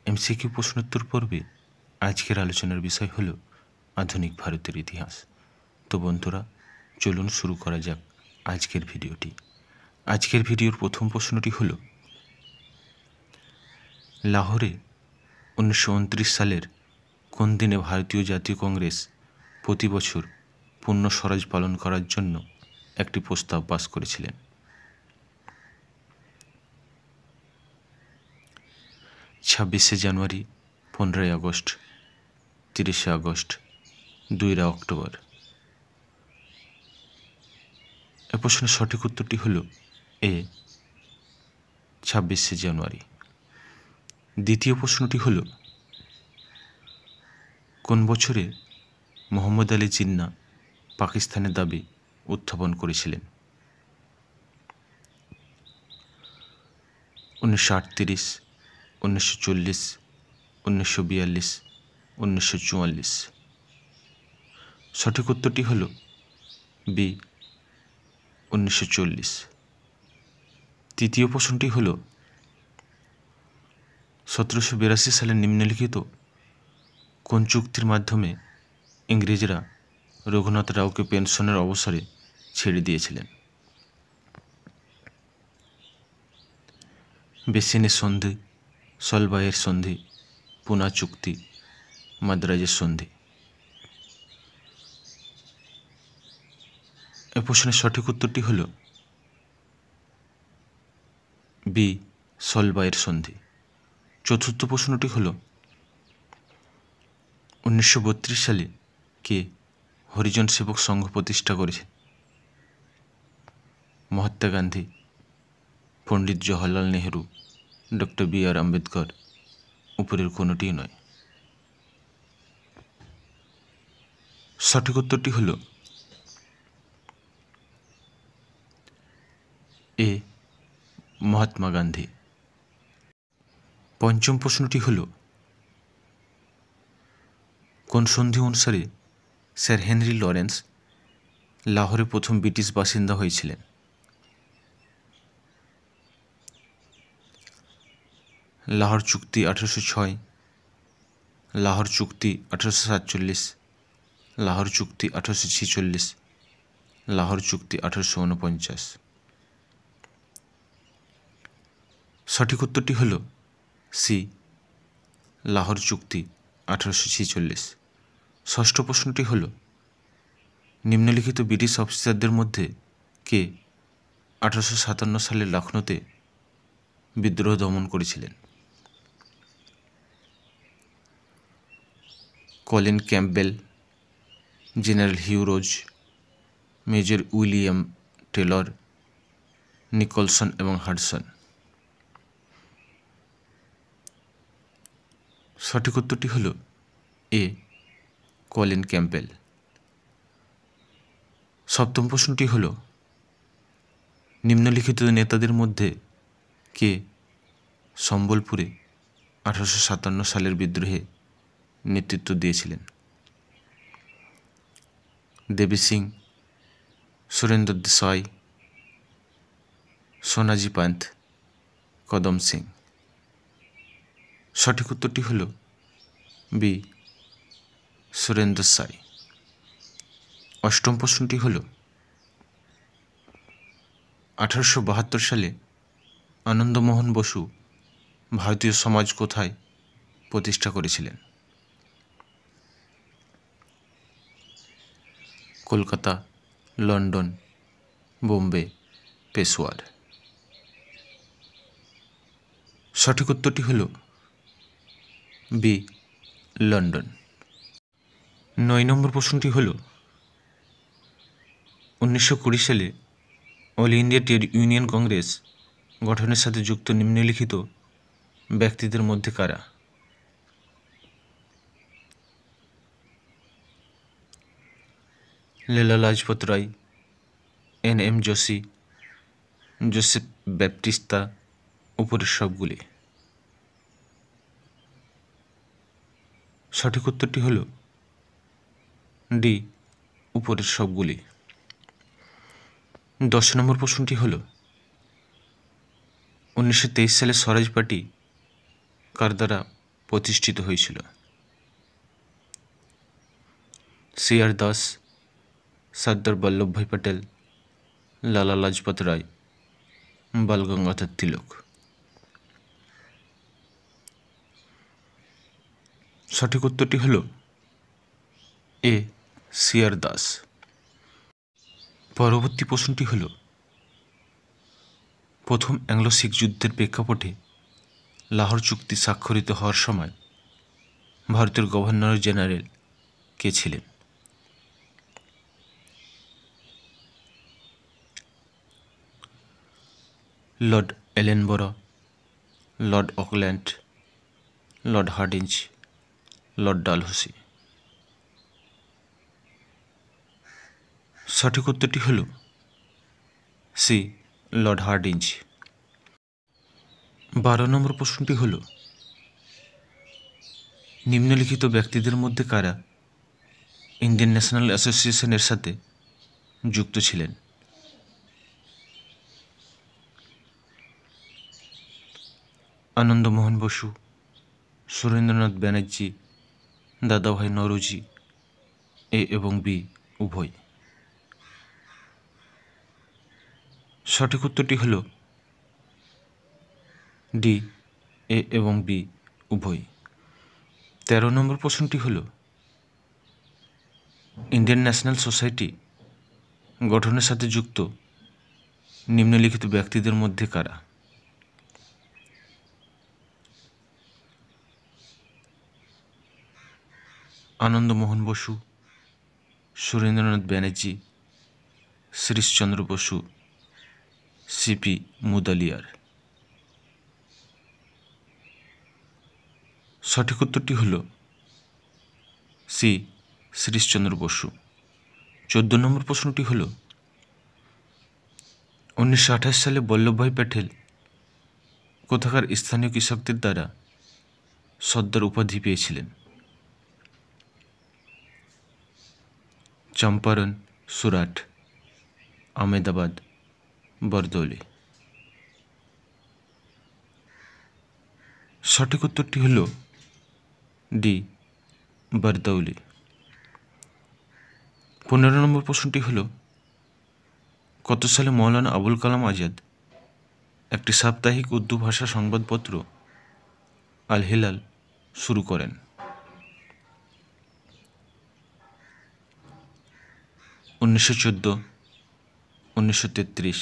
MCQ প্রশ্নোত্তর পর্বে আজকের আলোচনার বিষয় হল আধুনিক ভারতের ইতিহাস। তো বন্ধুরা, চলুন শুরু করা যাক আজকের ভিডিওটি। আজকের ভিডিওর প্রথম প্রশ্নটি হল, লাহোরে 1929 সালের কোন দিনে ভারতীয় জাতীয় কংগ্রেস প্রতি বছর পূর্ণ স্বরাজ পালন করার জন্য একটি প্রস্তাব পাস করেছিলেন? 26শে জানুয়ারি, 15ই আগস্ট, 30শে আগস্ট, 2 অক্টোবর? এ প্রশ্নের সঠিক উত্তরটি হল এ, 26শে জানুয়ারি। দ্বিতীয় প্রশ্নটি হল, কোন বছরে মোহাম্মদ আলী জিন্নাহ পাকিস্তানের দাবি উত্থাপন করেছিলেন? 1938, 1940, 1942, 1944? সঠিক উত্তরটি হল বি, 1940। তৃতীয় প্রশ্নটি হল, 1782 সালে নিম্নলিখিত কোন চুক্তির মাধ্যমে ইংরেজরা রঘুনাথ রাওকে পেনশনের অবসরে ছেড়ে দিয়েছিলেন? বেসিনের সন্ধি, সলবাইয়ের সন্ধি, পুনা চুক্তি, মাদ্রাজের সন্ধি? এ প্রশ্নের সঠিক উত্তরটি হল বি, সলবাইয়ের সন্ধি। চতুর্থ প্রশ্নটি হল, 1932 সালে কে হরিজন সেবক সংঘ প্রতিষ্ঠা করেছেন? Mahatma Gandhi, Pandit Jawaharlal Nehru, doctor B.R.. আম্বেদকর? উপরের কোনোটিই নয়। সঠিক উত্তরটি হল এ, মহাত্মা গান্ধী। পঞ্চম প্রশ্নটি হল, কোন সন্ধি অনুসারে স্যার হেনরি লরেন্স লাহোরে প্রথম ব্রিটিশ বাসিন্দা হয়েছিলেন? লাহোর চুক্তি 1806, লাহোর চুক্তি 1847, লাহোর চুক্তি 1846, লাহোর চুক্তি 1849? সঠিক উত্তরটি হল সি, লাহোর চুক্তি 1846। ষষ্ঠ প্রশ্নটি হল, নিম্নলিখিত ব্রিটিশ অফিসারদের মধ্যে কে 1857 সালে লখনৌতে বিদ্রোহ দমন করেছিলেন? কলিন ক্যাম্পবেল, জেনারেল হিউ রোজ, মেজর উইলিয়াম টেলর, নিকলসন এবং হাডসন? সঠিক উত্তরটি হল এ, কলিন ক্যাম্পবেল। সপ্তম প্রশ্নটি হল, নিম্নলিখিত নেতাদের মধ্যে কে সম্বলপুরে 1857 সালের বিদ্রোহে নেতৃত্ব দিয়েছিলেন? দেবী সিং, সুরেন্দ্র দেসাই, সোনাজি পান্থ, কদম সিং? সঠিক উত্তরটি হল বি, সুরেন্দ্র সাই। অষ্টম প্রশ্নটি হল, 1872 সালে আনন্দমোহন বসু ভারতীয় সমাজ কোথায় প্রতিষ্ঠা করেছিলেন? কলকাতা, লন্ডন, বোম্বে, পেশোয়ার? সঠিক উত্তরটি হল বি, লন্ডন। 9 নম্বর প্রশ্নটি হল, 1920 সালে all India trade union Congress গঠনের সাথে যুক্ত নিম্নলিখিত ব্যক্তিদের মধ্যে কারা? লালা লাজপত রায়, এন.এম. জোশী, জোসেফ ব্যাপটিস্তা? উপরের সবগুলি? সঠিক উত্তরটি হল ডি, উপরের সবগুলি। 10 নম্বর প্রশ্নটি হল, 1923 সালে স্বরাজ পার্টি কার দ্বারা প্রতিষ্ঠিত হয়েছিল? সি.আর. দাস, সর্দার বল্লভভাই প্যাটেল, লালা লাজপত রায়, বাল গঙ্গাধর তিলক? সঠিক উত্তরটি হল এ, সি.আর. দাস। পরবর্তী প্রশ্নটি হল, প্রথম অ্যাংলো শিখ যুদ্ধের প্রেক্ষাপটে লাহোর চুক্তি স্বাক্ষরিত হওয়ার সময় ভারতের গভর্নর জেনারেল কে ছিলেন? Lord Ellenborough, lord Auckland, lord Hardinge, lord Dalhousie? সঠিক উত্তরটি হল সি, লর্ড হার্ডিঞ্জ। 12 নম্বর প্রশ্নটি হল, নিম্নলিখিত ব্যক্তিদের মধ্যে কারা ইন্ডিয়ান ন্যাশনাল অ্যাসোসিয়েশনের সাথে যুক্ত ছিলেন? আনন্দমোহন বসু, সুরেন্দ্রনাথ ব্যানার্জি, দাদাভাই নওরোজি, এ এবং বি উভয়? সঠিক উত্তরটি হল ডি, এ এবং বি উভয়। 13 নম্বর প্রশ্নটি হল, ইন্ডিয়ান ন্যাশনাল সোসাইটি গঠনের সাথে যুক্ত নিম্নলিখিত ব্যক্তিদের মধ্যে কারা? আনন্দমোহন বসু, সুরেন্দ্রনাথ ব্যানার্জি, শ্রীশচন্দ্র বসু, সিপি মুদালিয়ার? সঠিক উত্তরটি হল সি, শ্রীশচন্দ্র বসু। 14 নম্বর প্রশ্নটি হল, 1928 সালে বল্লভভাই প্যাটেল কোথাকার স্থানীয় কৃষকদের দ্বারা সর্দার উপাধি পেয়েছিলেন? চম্পারণ, সুরাট, আহমেদাবাদ, বরদৌলি? সঠিক উত্তরটি হল ডি, বরদৌলি। 15 নম্বর প্রশ্নটি হল, কত সালে মৌলানা আবুল কালাম আজাদ একটি সাপ্তাহিক উর্দু ভাষা সংবাদপত্র আল হিলাল শুরু করেন? 1914, 1933,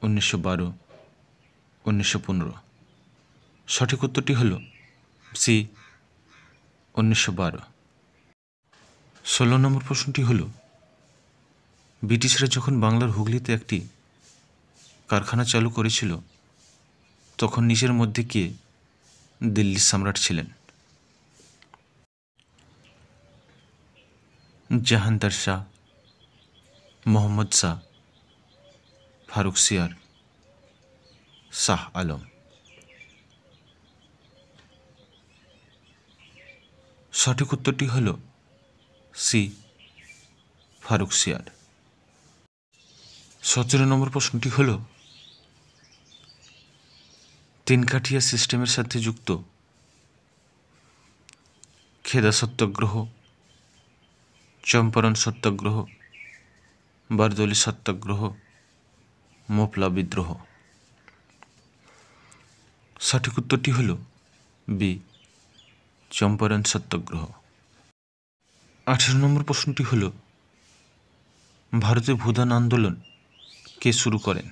1912, 1915? সঠিক উত্তরটি হল সি, 1912। 16 নম্বর প্রশ্নটি হল, ব্রিটিশরা যখন বাংলার হুগলিতে একটি কারখানা চালু করেছিল তখন নিজের মধ্যে কে দিল্লির সম্রাট ছিলেন? জাহাঙ্গীর শাহ, মোহাম্মদ শাহ, ফারুকসিয়ার, শাহ আলম? সঠিক উত্তরটি হল সি, ফারুকসিয়ার। 17 নম্বর প্রশ্নটি হল, তিনকাঠিয়া সিস্টেমের সাথে যুক্ত খেদা সত্যাগ্রহ, চম্পারণ সত্যাগ্রহ, বারদৌলি সত্যাগ্রহ, মোপলা বিদ্রোহ? সঠিক উত্তরটি হল বি, চম্পারণ সত্যাগ্রহ। 18 নম্বর প্রশ্নটি হল, ভারতে ভূদান আন্দোলন কে শুরু করেন?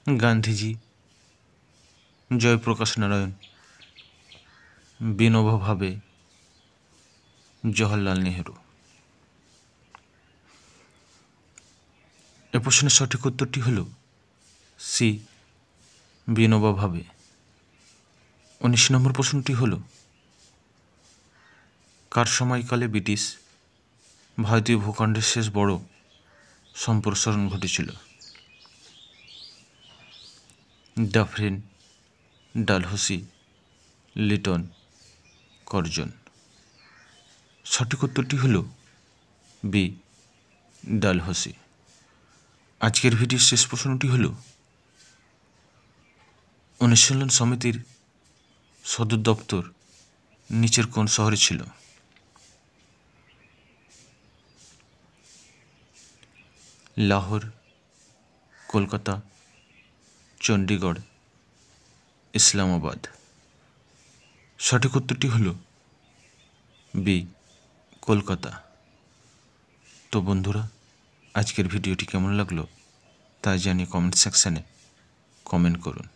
গান্ধীজি, জয়প্রকাশ নারায়ণ, বিনোবা ভাবে, জওহরলাল নেহেরু? এ প্রশ্নের সঠিক উত্তরটি হল সি, বিনোবা ভাবে। 19 নম্বর প্রশ্নটি হল, কার সময়কালে ব্রিটিশ ভারতীয় ভূখণ্ডের শেষ বড় সম্প্রসারণ ঘটেছিল? Dufferin, Dalhousie, Liton, Curzon? সঠিক উত্তরটি হল বি, ডালহৌসি। আজকের ভিডিওর শেষ প্রশ্নটি হল, অনুশীলন সমিতির সদর দপ্তর নিচের কোন শহরে ছিল? লাহোর, কলকাতা, চণ্ডীগড়, ইসলামাবাদ। সঠিক উত্তরটি হলো বি, কলকাতা। তো বন্ধুরা, আজকের ভিডিওটি কেমন লাগলো তা জানিয়ে কমেন্ট সেকশানে কমেন্ট করুন।